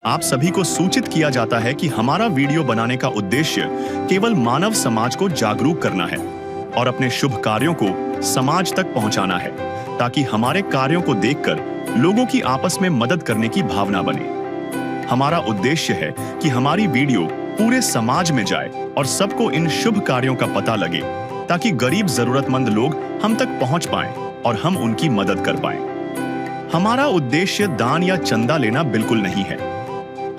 आप सभी को सूचित किया जाता है कि हमारा वीडियो बनाने का उद्देश्य केवल मानव समाज को जागरूक करना है और अपने शुभ कार्यों को समाज तक पहुंचाना है, ताकि हमारे कार्यों को देखकर लोगों की आपस में मदद करने की भावना बने। हमारा उद्देश्य है कि हमारी वीडियो पूरे समाज में जाए और सबको इन शुभ कार्यों का पता लगे, ताकि गरीब जरूरतमंद लोग हम तक पहुंच पाएं और हम उनकी मदद कर पाएं। हमारा उद्देश्य दान या चंदा लेना बिल्कुल नहीं है।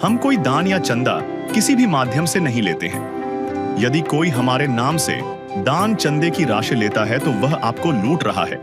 हम कोई दान या चंदा किसी भी माध्यम से नहीं लेते हैं। यदि कोई हमारे नाम से दान चंदे की राशि लेता है तो वह आपको लूट रहा है।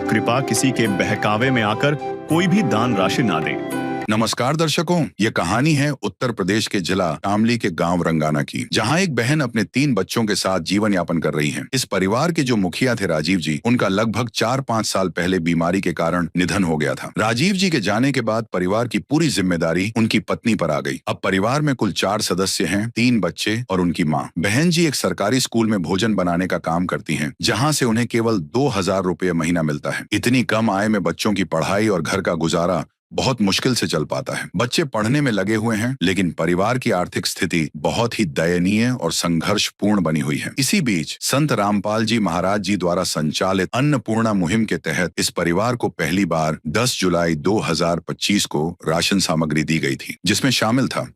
कृपया किसी के बहकावे में आकर कोई भी दान राशि ना दें। नमस्कार दर्शकों, ये कहानी है उत्तर प्रदेश के जिला शामली के गांव रंगाना की, जहां एक बहन अपने 3 बच्चों के साथ जीवन यापन कर रही है। इस परिवार के जो मुखिया थे राजीव जी, उनका लगभग 4-5 साल पहले बीमारी के कारण निधन हो गया था। राजीव जी के जाने के बाद परिवार की पूरी जिम्मेदारी उनकी पत्नी पर आ गई। अब परिवार में कुल 4 सदस्य हैं, 3 बच्चे और उनकी माँ। बहन जी एक सरकारी स्कूल में भोजन बनाने का काम करती है, जहाँ से उन्हें केवल 2000 रुपये महीना मिलता है। इतनी कम आय में बच्चों की पढ़ाई और घर का गुजारा बहुत मुश्किल से चल पाता है। बच्चे पढ़ने में लगे हुए हैं, लेकिन परिवार की आर्थिक स्थिति बहुत ही दयनीय और संघर्षपूर्ण बनी हुई है। इसी बीच संत रामपाल जी महाराज जी द्वारा संचालित अन्नपूर्णा मुहिम के तहत इस परिवार को पहली बार 10 जुलाई 2025 को राशन सामग्री दी गई थी, जिसमें शामिल था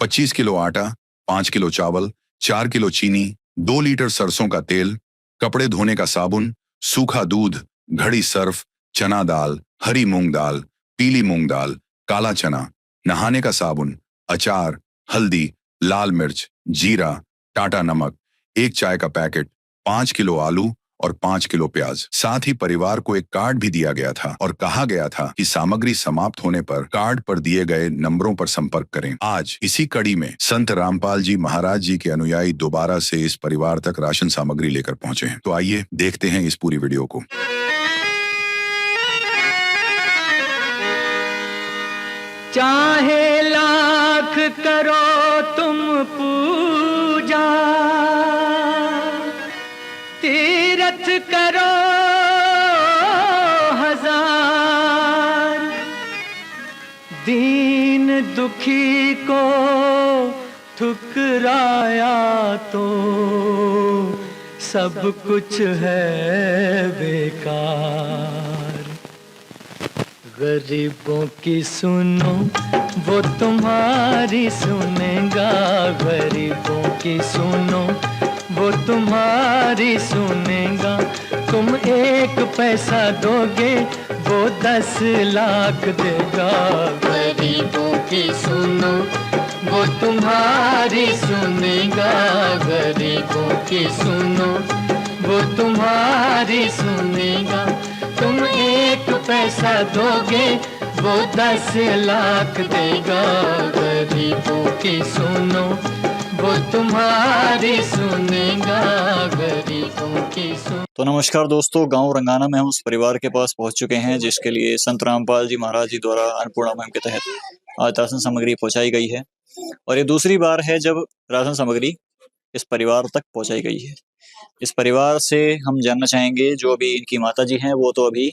25 किलो आटा, 5 किलो चावल, 4 किलो चीनी, 2 लीटर सरसों का तेल, कपड़े धोने का साबुन, सूखा दूध, घड़ी सर्फ, चना दाल, हरी मूंग दाल, पीली मूंग दाल, काला चना, नहाने का साबुन, अचार, हल्दी, लाल मिर्च, जीरा, टाटा नमक, 1 चाय का पैकेट, 5 किलो आलू और 5 किलो प्याज। साथ ही परिवार को एक कार्ड भी दिया गया था और कहा गया था कि सामग्री समाप्त होने पर कार्ड पर दिए गए नंबरों पर संपर्क करें। आज इसी कड़ी में संत रामपाल जी महाराज जी के अनुयायी दोबारा से इस परिवार तक राशन सामग्री लेकर पहुंचे हैं। तो आइए देखते हैं इस पूरी वीडियो को। चाहे लाख करो तुम पूजा, तीरथ करो 1000, दीन दुखी को ठुकराया तो सब कुछ है बेकार। गरीबों की सुनो वो तुम्हारी सुनेगा, गरीबों की सुनो वो तुम्हारी सुनेगा। तुम 1 पैसा दोगे वो 10 लाख देगा। गरीबों की सुनो वो तुम्हारी सुनेगा, गरीबों की सुनो वो तुम्हारी सुनेगा। तुम 1 पैसा दोगे वो 10 लाख देगा। गरीबों की सुनो वो तुम्हारी सुनेगा, गरीबों की सुनो। तो नमस्कार दोस्तों, गांव रंगाना में हम उस परिवार के पास पहुंच चुके हैं जिसके लिए संत रामपाल जी महाराज जी द्वारा अन्नपूर्णा मुहिम के तहत आज राशन सामग्री पहुंचाई गई है। और ये दूसरी बार है जब राशन सामग्री इस परिवार तक पहुंचाई गई है। इस परिवार से हम जानना चाहेंगे, जो अभी इनकी माता जी हैं वो तो अभी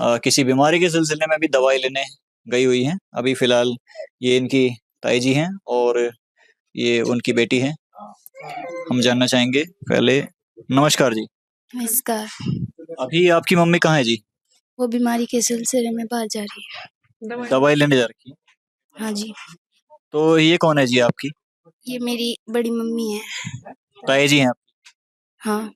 किसी बीमारी के सिलसिले में भी दवाई लेने गई हुई हैं। अभी फिलहाल ये इनकी ताई जी हैं और ये उनकी बेटी है। हम जानना चाहेंगे पहले। नमस्कार जी। नमस्कार। अभी आपकी मम्मी कहाँ है जी? वो बीमारी के सिलसिले में बाहर जा रही है। दवाई लेने जा रखी है? हाँ जी। तो ये कौन है जी आपकी? ये मेरी बड़ी मम्मी है। ताई जी हैं आप? हाँ।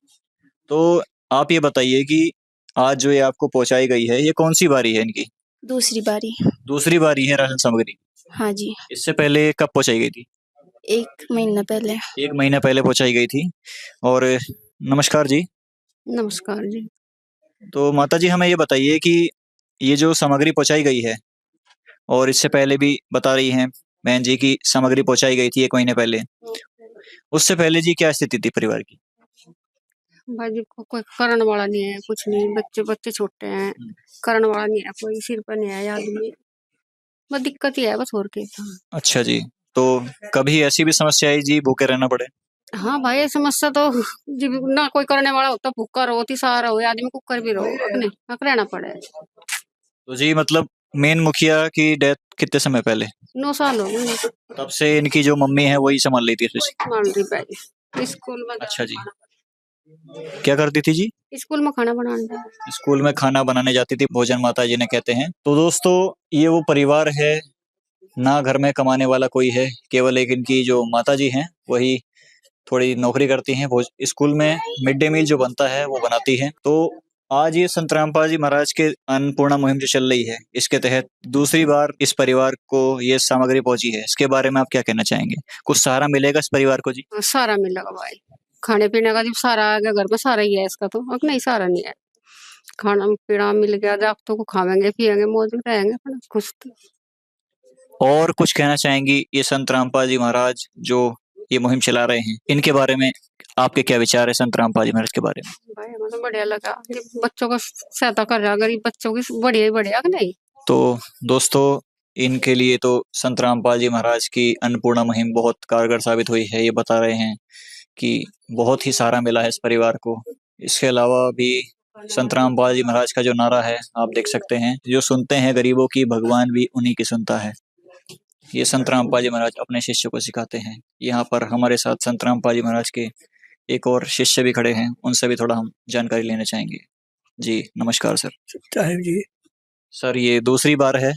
तो आप ये बताइए कि आज जो ये आपको पहुंचाई गई है, ये कौन सी बारी है इनकी? दूसरी बारी। दूसरी बारी है राशन सामग्री? हाँ जी। इससे पहले कब पहुंचाई गई थी? 1 महीना पहले। 1 महीना पहले पहुंचाई गई थी। और नमस्कार जी। नमस्कार जी। तो माता जी हमें ये बताइए कि ये जो सामग्री पहुंचाई गई है, और इससे पहले भी बता रही हैं बहन जी की सामग्री पहुंचाई गई थी 1 महीने पहले, उससे पहले जी क्या स्थिति थी परिवार की? भाई को कोई करण वाला नहीं है, कुछ नहीं। बच्चे छोटे हैं, करण वाला नहीं है, कोई सिर पर नहीं है आदमी। बस दिक्कत ही है बस, और क्या। अच्छा जी। तो कभी ऐसी भी समस्या आई जी भूखे रहना पड़े? हाँ भाई, ये समस्या तो जब ना कोई करने वाला होता, भूखा रहो, तिसारा हो, आदमी कुकर भी रहो, अपने रहना पड़े। तो जी मतलब मेन मुखिया की डेथ कितने समय पहले? 9 साल हो गए तब से इनकी जो मम्मी है वही संभाल लेती है फिर? मान रही भाई स्कूल में। अच्छा जी। क्या करती थी जी? स्कूल में खाना बनाना। स्कूल में खाना बनाने जाती थी, भोजन माता जी ने कहते हैं। तो दोस्तों ये वो परिवार है, ना घर में कमाने वाला कोई है, केवल एक इनकी जो माता जी हैं वही थोड़ी नौकरी करती हैं, स्कूल में मिड डे मील जो बनता है वो बनाती हैं। तो आज ये संत रामपाल जी महाराज के अन्नपूर्णा मुहिम जो चल रही है, इसके तहत दूसरी बार इस परिवार को ये सामग्री पहुंची है, इसके बारे में आप क्या कहना चाहेंगे? कुछ सहारा मिलेगा इस परिवार को जी? सारा मिलेगा भाई, खाने पीने का जब सारा आ गया घर में, सारा ही है इसका तो। अब नहीं सारा नहीं है, खाना पीना मिल गया, जागतों को खावेंगे पियेंगे मौज में रहेंगे अपना खुश। और कुछ कहना चाहेंगी ये संत रामपाल जी महाराज जो ये मुहिम चला रहे हैं, इनके बारे में आपके क्या विचार है संत रामपाल जी महाराज के बारे में? भाई हमें तो बढ़िया लगा, ये बच्चों को सहायता कर रहा, गरीब बच्चों की बढ़िया ही बढ़िया कि नहीं। तो दोस्तों इनके लिए तो संत रामपाल जी महाराज की अन्नपूर्णा मुहिम बहुत कारगर साबित हुई है। ये बता रहे हैं कि बहुत ही सहारा मिला है इस परिवार को। इसके अलावा भी संत रामपाल जी महाराज का जो नारा है आप देख सकते हैं, जो सुनते हैं गरीबों की, भगवान भी उन्हीं की सुनता है। ये संत रामपाल जी महाराज अपने शिष्य को सिखाते हैं। यहाँ पर हमारे साथ संत रामपाल जी महाराज के एक और शिष्य भी खड़े हैं, उनसे भी थोड़ा हम जानकारी लेना चाहेंगे। जी नमस्कार सर। साहिब जी। सर ये दूसरी बार है,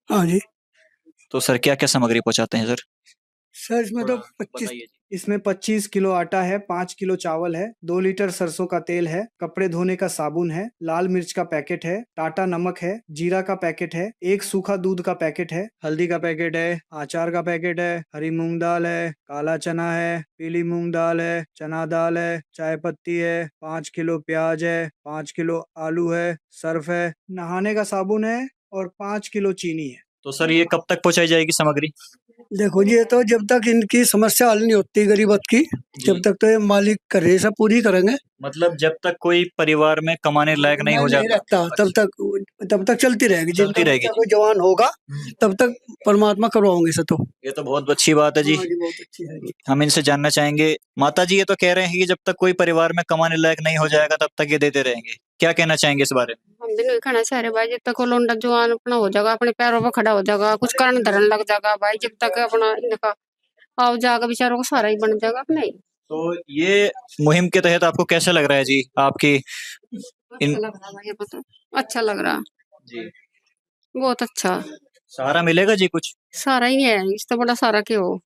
हाँ जी। तो सर क्या क्या सामग्री पहुंचाते हैं सर? सर इसमें तो 25 किलो आटा है, 5 किलो चावल है, 2 लीटर सरसों का तेल है, कपड़े धोने का साबुन है, लाल मिर्च का पैकेट है, टाटा नमक है, जीरा का पैकेट है, एक सूखा दूध का पैकेट है, हल्दी का पैकेट है, अचार का पैकेट है, हरी मूंग दाल है, काला चना है, पीली मूंग दाल है, चना दाल है, चाय पत्ती है, 5 किलो प्याज है, 5 किलो आलू है, सर्फ है, नहाने का साबुन है और 5 किलो चीनी है। तो सर ये कब तक पहुंचाई जाएगी सामग्री? देखो जी, ये तो जब तक इनकी समस्या हल नहीं होती गरीबत की, जब तक तो ये मालिक करे सब पूरी करेंगे। मतलब जब तक कोई परिवार में कमाने लायक नहीं हो जाता तब तक चलती रहेगी। चलती रहेगी। कोई जवान होगा तब तक परमात्मा करवाओगे से। तो ये तो बहुत अच्छी बात है जी। हाँ जी, बहुत अच्छी है। हम इनसे जानना चाहेंगे, माता जी ये तो कह रहे हैं कि जब तक कोई परिवार में कमाने लायक नहीं हो जाएगा तब तक ये देते रहेंगे, क्या कहना चाहेंगे इस बारे में? हम भी नहीं खाना चाह रहे भाई, जब तक वो लोंडा जवान अपना हो जाएगा, अपने पैरों पर खड़ा हो जाएगा, कुछ करन धरन लग जाएगा भाई, जब तक अपना इनका आओ जाएगा बेचारों को सारा ही बन जाएगा अपना ही। तो ये मुहिम के तहत आपको कैसा लग रहा है जी? आपकी अच्छा लग रहा भाई, पता अच्छा लग रहा जी बहुत अच्छा। सहारा मिलेगा जी कुछ? सारा ही है, इस तो बड़ा सारा क्यों हो।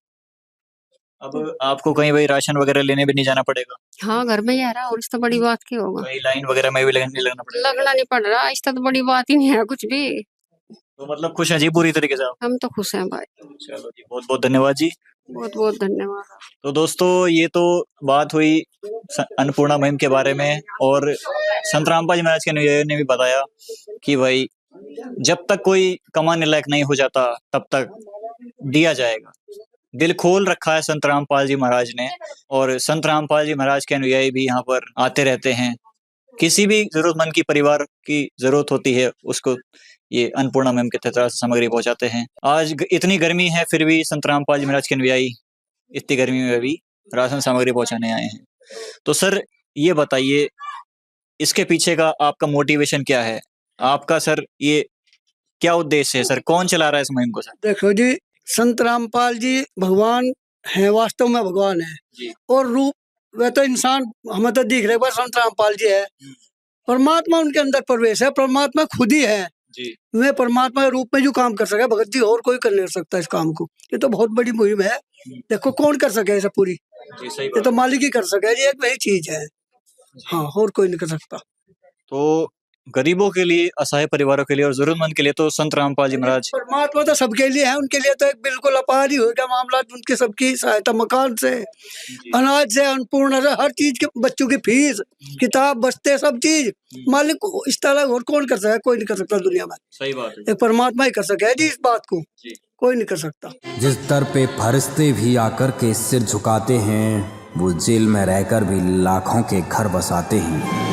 अब आपको कहीं भाई राशन वगैरह लेने भी नहीं जाना पड़ेगा? हाँ घर में ही है रहा, और इस तो बड़ी बात क्यों होगा। कहीं लाइन वगैरह में भी नहीं लगना पड़ेगा? लगना नहीं पड़ रहा, इस तो बड़ी बात ही नहीं है कुछ भी। तो मतलब खुश हैं जी पूरी तरीके से आप? हम तो खुश हैं भाई। चलो जी, बहुत बहुत धन्यवाद जी। बहुत बहुत धन्यवाद। तो दोस्तों ये तो बात हुई अन्नपूर्णा मुहिम के बारे में, और संत रामपाल जी महाराज के अनुयायियों ने भी बताया कि भाई जब तक कोई कमाने लायक नहीं हो जाता तब तक दिया जाएगा। दिल खोल रखा है संत रामपाल जी महाराज ने, और संत रामपाल जी महाराज के अनुयायी भी यहाँ पर आते रहते हैं। किसी भी जरूरतमंद की परिवार की जरूरत होती है उसको ये अन्नपूर्णा मुहिम के तहत सामग्री पहुंचाते हैं। आज इतनी गर्मी है फिर भी संत रामपाल जी महाराज के अनुयायी इतनी गर्मी में भी राशन सामग्री पहुंचाने आए हैं। तो सर ये बताइए इसके पीछे का आपका मोटिवेशन क्या है? आपका सर ये क्या उद्देश्य है सर? कौन चला रहा है इस मुहिम को सर? देखो जी, संत रामपाल जी भगवान है, वास्तव में भगवान है जी। और रूप वह तो इंसान हमें तो दिख रहे, बस संत रामपाल जी है। परमात्मा उनके अंदर प्रवेश है, परमात्मा खुद ही है जी। वे परमात्मा के रूप में जो काम कर सके भगत जी, और कोई कर नहीं सकता इस काम को। ये तो बहुत बड़ी मुहिम है। देखो कौन कर सके ऐसा पूरी? जी सही ये बात। तो मालिक ही कर सके जी, एक वही चीज है। हाँ, और कोई नहीं कर सकता। तो गरीबों के लिए, असहाय परिवारों के लिए और जरूरतमंद के लिए तो संत रामपाल जी महाराज परमात्मा तो सबके लिए है, उनके लिए तो एक बिल्कुल अपार ही होगा मामला। उनके सबकी सहायता, मकान से, अनाज से, अन्नपूर्णा से, हर चीज के, बच्चों की फीस, किताब, बस्ते, सब चीज मालिक को इस तरह और कौन कर सकता है? कोई नहीं कर सकता दुनिया में। सही बात है। एक परमात्मा ही कर सके जी इस बात को, कोई नहीं कर सकता। जिस दर पे फरिश्ते भी आकर के सिर झुकाते हैं, वो जेल में रहकर भी लाखों के घर बसाते हैं।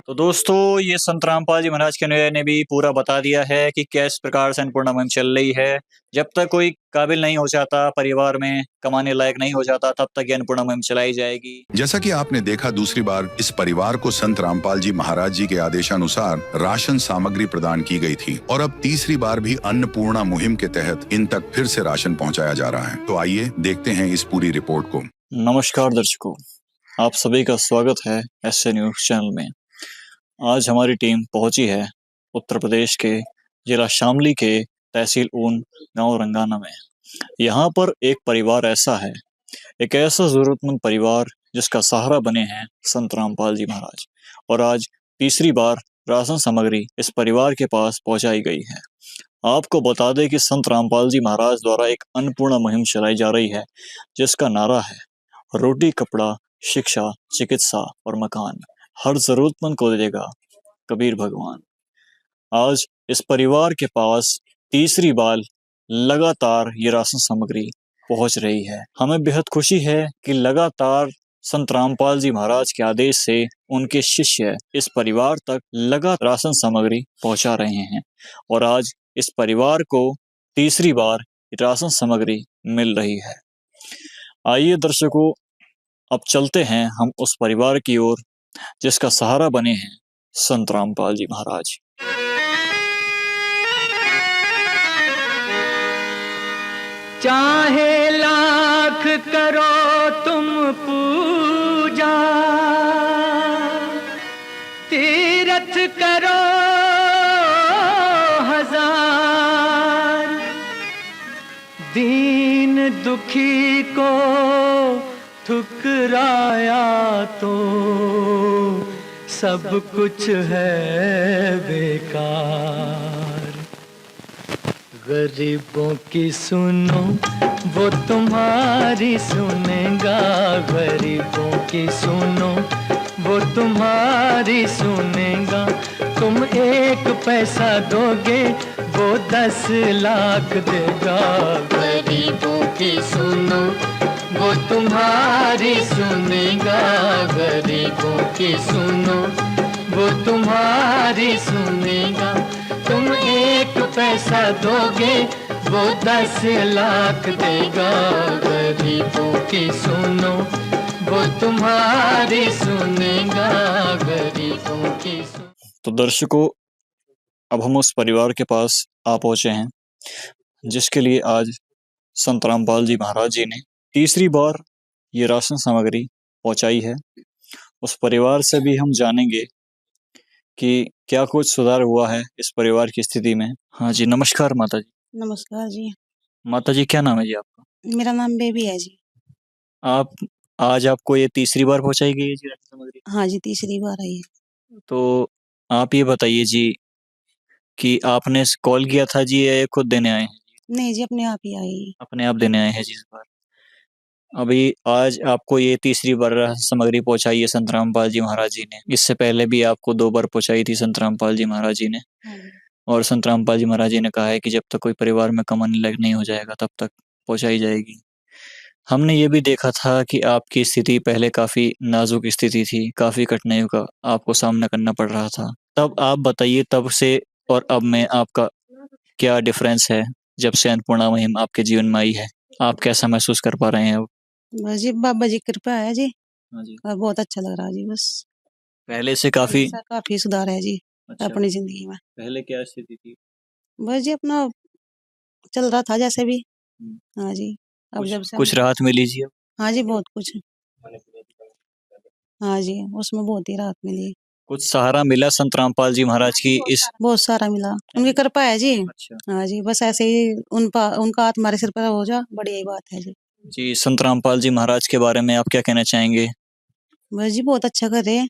तो दोस्तों ये संत रामपाल जी महाराज के अनुयायी ने भी पूरा बता दिया है कि किस प्रकार से अन्नपूर्णा मुहिम चल रही है। जब तक कोई काबिल नहीं हो जाता, परिवार में कमाने लायक नहीं हो जाता, तब तक ये अन्नपूर्णा मुहिम चलाई जाएगी। जैसा कि आपने देखा, दूसरी बार इस परिवार को संत रामपाल जी महाराज जी के आदेशानुसार राशन सामग्री प्रदान की गई थी और अब तीसरी बार भी अन्नपूर्णा मुहिम के तहत इन तक फिर से राशन पहुंचाया जा रहा है। तो आइए देखते हैं इस पूरी रिपोर्ट को। नमस्कार दर्शकों, आप सभी का स्वागत है एसए न्यूज चैनल में। आज हमारी टीम पहुंची है उत्तर प्रदेश के जिला शामली के तहसील ऊन गांव रंगाना में। यहाँ पर एक परिवार ऐसा है, एक ऐसा जरूरतमंद परिवार जिसका सहारा बने हैं संत रामपाल जी महाराज, और आज तीसरी बार राशन सामग्री इस परिवार के पास पहुंचाई गई है। आपको बता दें कि संत रामपाल जी महाराज द्वारा एक अन्नपूर्णा मुहिम चलाई जा रही है, जिसका नारा है रोटी, कपड़ा, शिक्षा, चिकित्सा और मकान, हर जरूरतमंद को देगा कबीर भगवान। आज इस परिवार के पास तीसरी बार लगातार ये राशन सामग्री पहुंच रही है। हमें बेहद खुशी है कि लगातार संत रामपाल जी महाराज के आदेश से उनके शिष्य इस परिवार तक लगातार राशन सामग्री पहुंचा रहे हैं और आज इस परिवार को तीसरी बार राशन सामग्री मिल रही है। आइए दर्शकों, अब चलते हैं हम उस परिवार की ओर जिसका सहारा बने हैं संत रामपाल जी महाराज। चाहे लाख करो तुम पूजा, तीरथ करो हजार, दीन दुखी को ठुकराया तो सब कुछ है बेकार। गरीबों की सुनो वो तुम्हारी सुनेगा, गरीबों की सुनो वो तुम्हारी सुनेगा। तुम 1 पैसा दोगे वो 10 लाख देगा। गरीबों की सुनो वो तुम्हारी सुनेगा, गरीबों की सुनो वो तुम्हारी सुनेगा। तुम 1 पैसा दोगे वो 10 लाख देगा। गरीबों की सुनो वो तुम्हारी सुनेगा, गरीबों की सुनो। तो दर्शकों, अब हम उस परिवार के पास आ पहुंचे हैं जिसके लिए आज संत रामपाल जी महाराज जी ने तीसरी बार ये राशन सामग्री पहुंचाई है। उस परिवार से भी हम जानेंगे कि क्या कुछ सुधार हुआ है इस परिवार की स्थिति में। हाँ जी, नमस्कार माता जी। नमस्कार जी। माता जी, क्या नाम है जी आपका? मेरा नाम बेबी है जी। आप आज आपको ये तीसरी बार पहुंचाई गई है जी राशन सामग्री? हाँ जी, तीसरी बार आई है। तो आप ये बताइए जी कि आपने कॉल किया था जी या ये खुद देने आए हैं? नहीं जी, अपने आप ही आई। अपने आप देने आए हैं जी इस बार। अभी आज आपको ये तीसरी बार राशन सामग्री पहुंचाई है संत रामपाल जी महाराज जी ने। इससे पहले भी आपको 2 बार पहुंचाई थी संत रामपाल जी महाराज जी ने, और संत रामपाल जी महाराज जी ने कहा है कि जब तक कोई परिवार में कमाने लायक नहीं हो जाएगा तब तक पहुंचाई जाएगी। हमने ये भी देखा था कि आपकी स्थिति पहले काफी नाजुक स्थिति थी, काफी कठिनाइयों का आपको सामना करना पड़ रहा था। तब आप बताइए, तब से और अब में आपका क्या डिफरेंस है जब से अन्नपूर्णा मुहिम आपके जीवन में आई है? आप कैसा महसूस कर पा रहे हैं अब? बस जी, बाबा जी की कृपा है जी। हाँ जी। और बहुत अच्छा लग रहा है जी। बस पहले से काफी सुधार है जी। अच्छा। अपनी जिंदगी में पहले क्या स्थिति थी? बस जी, अपना चल रहा था जैसे भी। हाँ जी, अब जब से कुछ राहत मिली जी अब? हाँ जी, बहुत कुछ। हाँ जी, उसमें बहुत ही राहत मिली। कुछ सहारा मिला संत रामपाल जी महाराज की इस? बहुत सारा मिला, उनकी कृपा है जी। अच्छा हाँ जी, बस ऐसे ही उनका हाथ हमारे सिर पर हो जा, बड़ी ही बात है जी। जी, संत रामपाल जी महाराज के बारे में आप क्या कहना चाहेंगे? बस जी, बहुत अच्छा कर रहे हैं।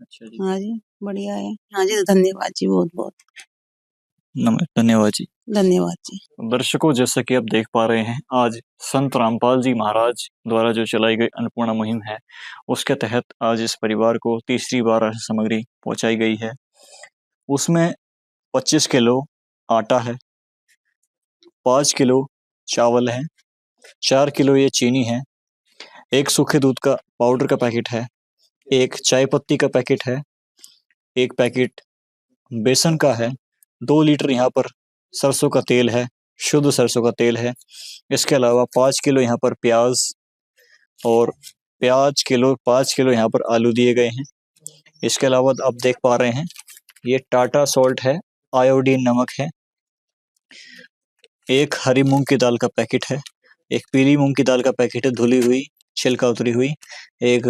अच्छा जी, हाँ जी, बढ़िया है। हाँ जी, धन्यवाद जी, बहुत बहुत धन्यवाद जी। धन्यवाद जी। दर्शकों, जैसा कि आप देख पा रहे हैं, आज संत रामपाल जी महाराज द्वारा जो चलाई गई अन्नपूर्णा मुहिम है, उसके तहत आज इस परिवार को तीसरी बार राशन सामग्री पहुंचाई गई है। उसमें 25 किलो आटा है, 5 किलो चावल है, 4 किलो ये चीनी है, 1 सूखे दूध का पाउडर का पैकेट है, 1 चाय पत्ती का पैकेट है, एक पैकेट बेसन का है, 2 लीटर यहाँ पर सरसों का तेल है, शुद्ध सरसों का तेल है। इसके अलावा 5 किलो यहाँ पर प्याज और 5 किलो यहाँ पर आलू दिए गए हैं। इसके अलावा आप देख पा रहे हैं ये टाटा सॉल्ट है, आयोडीन नमक है, एक हरी मूंग की दाल का पैकेट है, एक पीली मूंग की दाल का पैकेट है धुली हुई, छिलका उतरी हुई, एक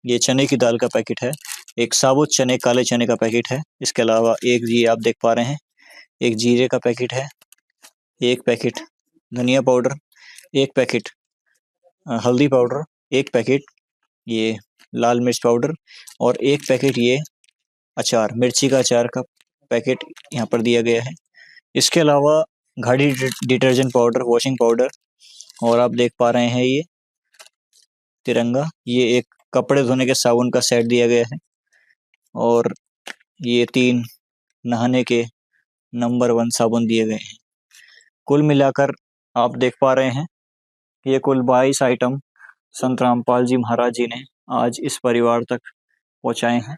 ये चने की दाल का पैकेट है, एक साबुत चने काले चने का पैकेट है। इसके अलावा एक ये आप देख पा रहे हैं एक जीरे का पैकेट है, एक पैकेट धनिया पाउडर, एक पैकेट हल्दी पाउडर, एक पैकेट ये लाल मिर्च पाउडर और एक पैकेट ये अचार, मिर्ची का अचार का पैकेट यहाँ पर दिया गया है। इसके अलावा घड़ी डिटर्जेंट पाउडर, वॉशिंग पाउडर और आप देख पा रहे हैं ये तिरंगा, ये एक कपड़े धोने के साबुन का सेट दिया गया है और ये 3 नहाने के नंबर 1 साबुन दिए गए हैं। कुल मिलाकर आप देख पा रहे हैं ये कुल 22 आइटम संत रामपाल जी महाराज जी ने आज इस परिवार तक पहुंचाए हैं।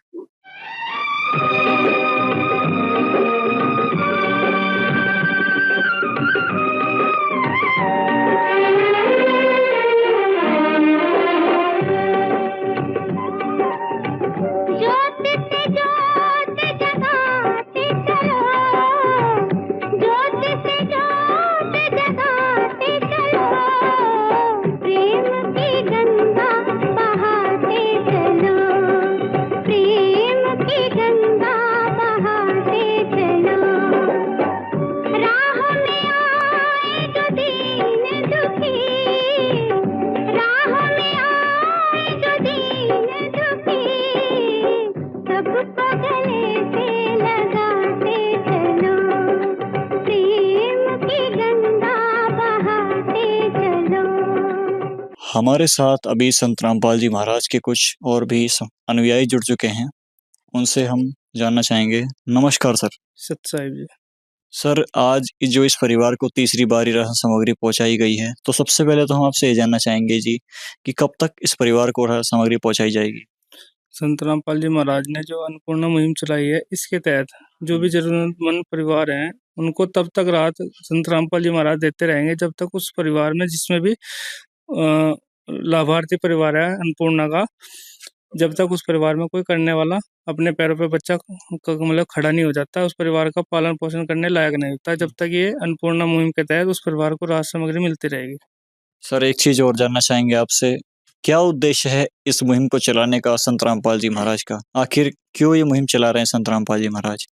हमारे साथ अभी संत रामपाल जी महाराज के कुछ और भी अनुयायी जुड़ चुके हैं, उनसे हम जानना चाहेंगे। नमस्कार सर। सत साहिब जी। सर आज जो इस परिवार को तीसरी बार राशन सामग्री पहुंचाई गई है, तो सबसे पहले तो हम आपसे ये जानना चाहेंगे जी कि कब तक इस परिवार को राशन सामग्री पहुंचाई जाएगी। संत रामपाल जी महाराज ने जो अन्नपूर्णा मुहिम चलाई है, इसके तहत जो भी जरूरतमंद परिवार हैं उनको तब तक राहत संत रामपाल जी महाराज देते रहेंगे जब तक उस परिवार में जिसमें भी लाभार्थी परिवार है अन्नपूर्णा का, जब तक उस परिवार में कोई करने वाला अपने पैरों पे बच्चा मतलब खड़ा नहीं हो जाता, उस परिवार का पालन पोषण करने लायक नहीं होता, जब तक ये अन्नपूर्णा मुहिम के तहत उस परिवार को राशन सामग्री मिलती रहेगी। सर एक चीज और जानना चाहेंगे आपसे, क्या उद्देश्य है इस मुहिम को चलाने का संत रामपाल जी महाराज का? आखिर क्यों ये मुहिम चला रहे हैं संत रामपाल जी महाराज?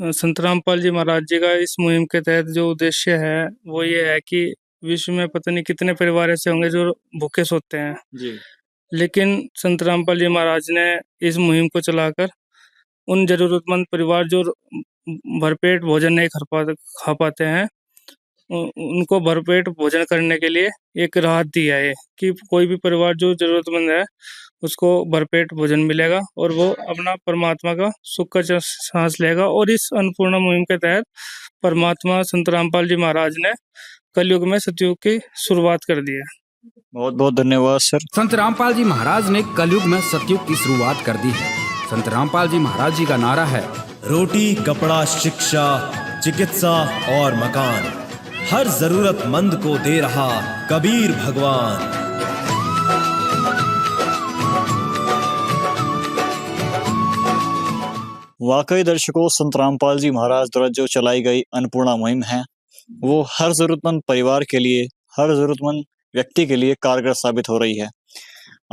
संत रामपाल जी महाराज जी का इस मुहिम के तहत जो उद्देश्य है वो ये है कि विश्व में पता नहीं कितने परिवार ऐसे होंगे जो भूखे सोते हैं जी। लेकिन संत रामपाल जी महाराज ने इस मुहिम को चलाकर उन जरूरतमंद परिवार जो भरपेट भोजन नहीं खा पाते हैं उनको भरपेट भोजन करने के लिए एक राहत दिया है कि कोई भी परिवार जो जरूरतमंद है उसको भरपेट भोजन मिलेगा और वो अपना परमात्मा का सुख का सांस लेगा। और इस अन्नपूर्णा मुहिम के तहत परमात्मा संत रामपाल जी महाराज ने कलयुग में सतयुग की शुरुआत कर दी है। बहुत बहुत धन्यवाद सर। संत रामपाल जी महाराज ने कलयुग में सतयुग की शुरुआत कर दी है। संत रामपाल जी महाराज जी का नारा है, रोटी, कपड़ा, शिक्षा, चिकित्सा और मकान, हर जरूरतमंद को दे रहा कबीर भगवान। वाकई दर्शकों, संत रामपाल जी महाराज द्वारा जो चलाई गई अन्नपूर्णा मुहिम है वो हर जरूरतमंद परिवार के लिए, हर जरूरतमंद व्यक्ति के लिए कारगर साबित हो रही है।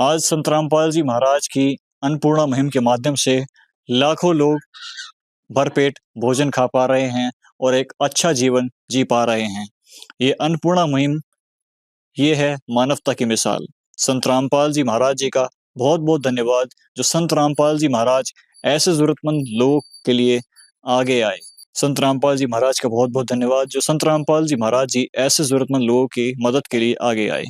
आज संत रामपाल जी महाराज की अन्नपूर्णा मुहिम के माध्यम से लाखों लोग भरपेट भोजन खा पा रहे हैं और एक अच्छा जीवन जी पा रहे हैं। ये अन्नपूर्णा मुहिम ये है मानवता की मिसाल। संत रामपाल जी महाराज जी का बहुत बहुत धन्यवाद जो संत रामपाल जी महाराज ऐसे जरूरतमंद लोग के लिए आगे आए। संत रामपाल जी महाराज का बहुत बहुत धन्यवाद जो संत रामपाल जी महाराज जी ऐसे जरूरतमंद लोगों की मदद के लिए आगे आए।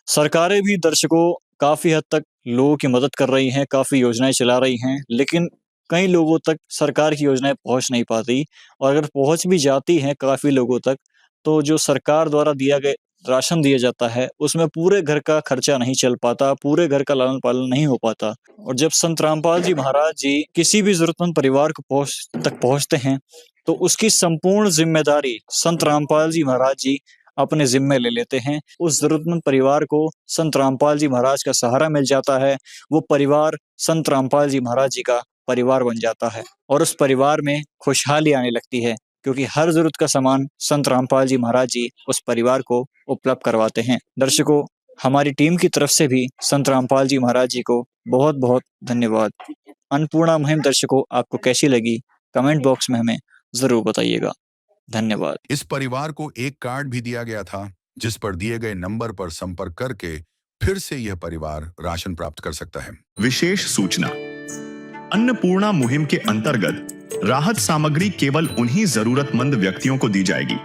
सरकारें भी दर्शकों काफी हद तक लोगों की मदद कर रही हैं, काफी योजनाएं चला रही हैं, लेकिन कई लोगों तक सरकार की योजनाएं पहुंच नहीं पाती और अगर पहुंच भी जाती हैं काफी लोगों तक तो जो सरकार द्वारा राशन दिया जाता है उसमें पूरे घर का खर्चा नहीं चल पाता, पूरे घर का लालन पालन नहीं हो पाता। और जब संत रामपाल जी महाराज जी किसी भी जरूरतमंद परिवार को पहुंचते हैं तो उसकी संपूर्ण जिम्मेदारी संत रामपाल जी महाराज जी अपने जिम्मे ले लेते हैं। उस जरूरतमंद परिवार को संत रामपाल जी महाराज का सहारा मिल जाता है, वो परिवार संत रामपाल जी महाराज जी का परिवार बन जाता है और उस परिवार में खुशहाली आने लगती है, क्योंकि हर जरूरत का सामान संत रामपाल जी महाराज जी उस परिवार को उपलब्ध करवाते हैं। दर्शकों, हमारी टीम की तरफ से भी संत रामपाल जी महाराज जी को बहुत बहुत धन्यवाद। अन्नपूर्णा मुहिम दर्शकों आपको कैसी लगी कमेंट बॉक्स में हमें जरूर बताइएगा। धन्यवाद। इस परिवार को एक कार्ड भी दिया गया था जिस पर दिए गए नंबर पर संपर्क करके फिर से यह परिवार राशन प्राप्त कर सकता है। विशेष सूचना, अन्नपूर्णा मुहिम के अंतर्गत राहत सामग्री केवल उन्हीं जरूरतमंद व्यक्तियों को दी जाएगी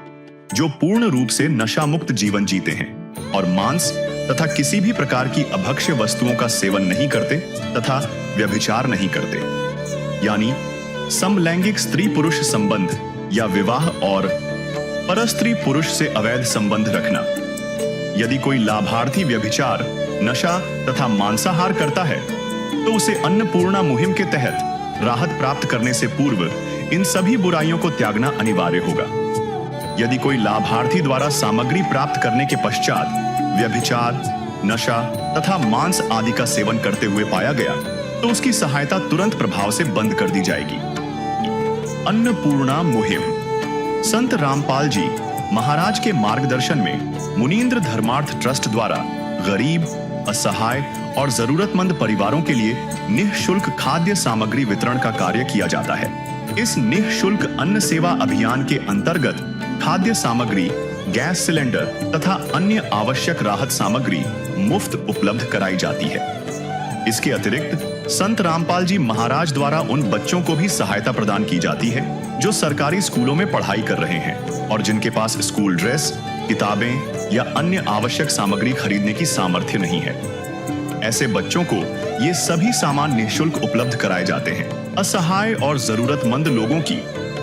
जो पूर्ण रूप से नशा मुक्त जीवन जीते हैं और मांस तथा किसी भी प्रकार की अभक्ष्य वस्तुओं का सेवन नहीं करते तथा व्यभिचार नहीं करते, यानी समलैंगिक स्त्री पुरुष संबंध या विवाह और परस्त्री पुरुष से अवैध संबंध रखना। यदि कोई लाभार्थी व्यभिचार, नशा तथा मांसाहार करता है तो उसे अन्नपूर्णा मुहिम के तहत राहत प्राप्त करने से पूर्व इन सभी बुराइयों को त्यागना अनिवार्य होगा। यदि कोई लाभार्थी द्वारा सामग्री प्राप्त करने के पश्चात व्यभिचार, नशा तथा मांस आदि का सेवन करते हुए पाया गया तो उसकी सहायता तुरंत प्रभाव से बंद कर दी जाएगी। अन्नपूर्णा मुहिम संत रामपाल जी महाराज के मार्गदर्शन में मुनींद्र धर्मार्थ ट्रस्ट द्वारा गरीब, असहाय और जरूरतमंद परिवारों के लिए निःशुल्क खाद्य सामग्री वितरण का कार्य किया जाता है। इस निःशुल्क अन्न सेवा अभियान के अंतर्गत खाद्य सामग्री, गैस सिलेंडर तथा अन्य आवश्यक राहत सामग्री मुफ्त उपलब्ध कराई जाती है। इसके अतिरिक्त संत रामपाल जी महाराज द्वारा उन बच्चों को भी सहायता प्रदान की जाती है जो सरकारी स्कूलों में पढ़ाई कर रहे हैं और जिनके पास स्कूल ड्रेस, किताबें या अन्य आवश्यक सामग्री खरीदने की सामर्थ्य नहीं है। ऐसे बच्चों को ये सभी सामान निःशुल्क उपलब्ध कराए जाते हैं। असहाय और जरूरतमंद लोगों की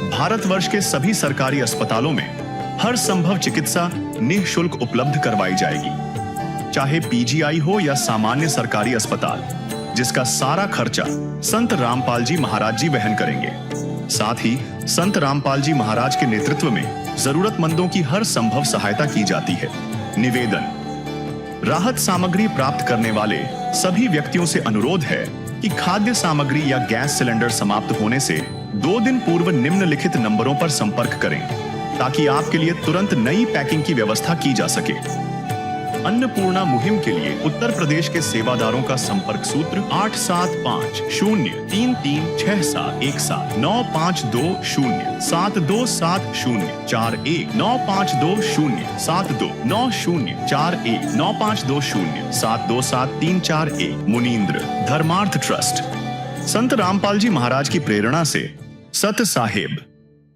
भारतवर्ष के सभी सरकारी अस्पतालों में हर संभव चिकित्सा निःशुल्क उपलब्ध करवाई जाएगी, चाहे पीजीआई हो या सामान्य सरकारी अस्पताल, जिसका सारा खर्चा संत रामपाल जी महाराज जी वहन करेंगे। साथ ही संत रामपाल जी महाराज के नेतृत्व में जरूरतमंदों की हर संभव सहायता की जाती है। निवेदन, राहत सामग्री प्राप्त करने वाले सभी व्यक्तियों से अनुरोध है कि खाद्य सामग्री या गैस सिलेंडर समाप्त होने से 2 दिन पूर्व निम्नलिखित नंबरों पर संपर्क करें ताकि आपके लिए तुरंत नई पैकिंग की व्यवस्था की जा सके। अन्नपूर्णा मुहिम के लिए उत्तर प्रदेश के सेवादारों का संपर्क सूत्र 8750336717 9520727041 952072909041 9520727341। मुनींद्र धर्मार्थ ट्रस्ट संत रामपाल जी महाराज की प्रेरणा से सत साहेब